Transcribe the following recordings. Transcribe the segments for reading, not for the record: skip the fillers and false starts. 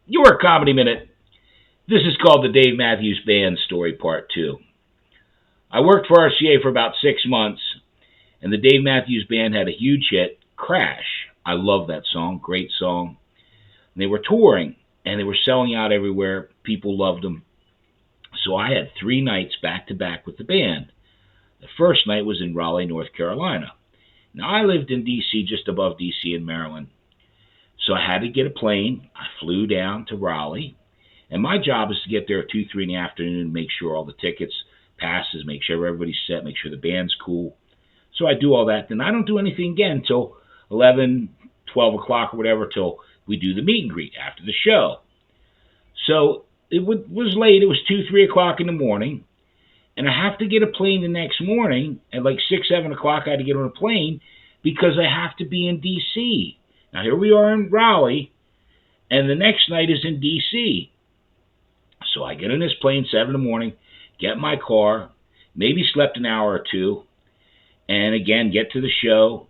your Comedy Minute. This is called the Dave Matthews Band Story Part 2. I worked for RCA for about 6 months, and the Dave Matthews Band had a huge hit, Crash. I love that song, great song. And they were touring, and they were selling out everywhere. People loved them. So I had 3 nights back-to-back with the band. The first night was in Raleigh, North Carolina. Now, I lived in D.C., just above D.C. in Maryland. So I had to get a plane. I flew down to Raleigh. And my job is to get there at 2, 3 in the afternoon, make sure all the tickets, passes, make sure everybody's set, make sure the band's cool. So I do all that. Then I don't do anything again until 11, 12 o'clock or whatever, till we do the meet and greet after the show. So it was late. It was 2, 3 o'clock in the morning. And I have to get a plane the next morning at like 6, 7 o'clock. I had to get on a plane because I have to be in D.C. Now, here we are in Raleigh, and the next night is in D.C. So I get in this plane 7 in the morning, get my car, maybe slept an hour or two, and again, get to the show.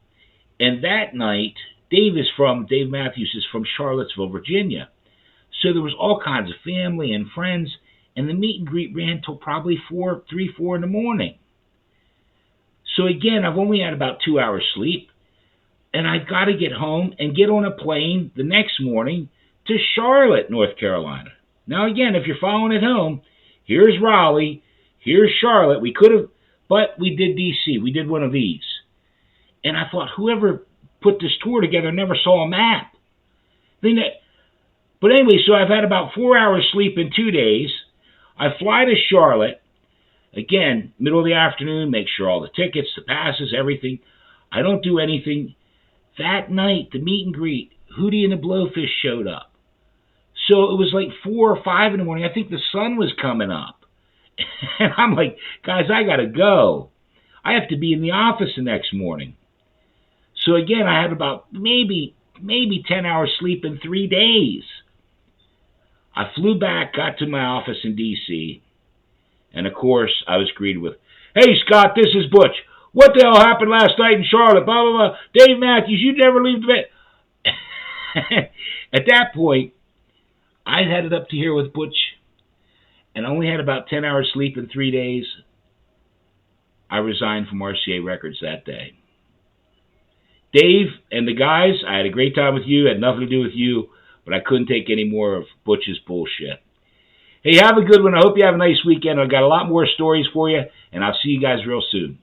And that night, Dave Matthews is from Charlottesville, Virginia. So there was all kinds of family and friends, and the meet and greet ran till probably 3, 4 in the morning. So again, I've only had about 2 hours sleep, and I've got to get home and get on a plane the next morning to Charlotte, North Carolina. Now again, if you're following at home, here's Raleigh, here's Charlotte. We could have, but we did D.C. We did one of these. And I thought, whoever put this tour together never saw a map. But anyway, so I've had about 4 hours sleep in 2 days. I fly to Charlotte, again, middle of the afternoon, make sure all the tickets, the passes, everything. I don't do anything. That night, the meet and greet, Hootie and the Blowfish showed up. So it was like 4 or 5 in the morning. I think the sun was coming up. And I'm like, guys, I got to go. I have to be in the office the next morning. So again, I had about maybe 10 hours sleep in 3 days. I flew back, got to my office in D.C., and of course, I was greeted with, "Hey, Scott, this is Butch. What the hell happened last night in Charlotte? Blah, blah, blah. Dave Matthews, you never leave the bed." At that point, I headed up to here with Butch, and only had about 10 hours sleep in 3 days. I resigned from RCA Records that day. Dave and the guys, I had a great time with you. It had nothing to do with you, but I couldn't take any more of Butch's bullshit. Hey, have a good one. I hope you have a nice weekend. I've got a lot more stories for you, and I'll see you guys real soon.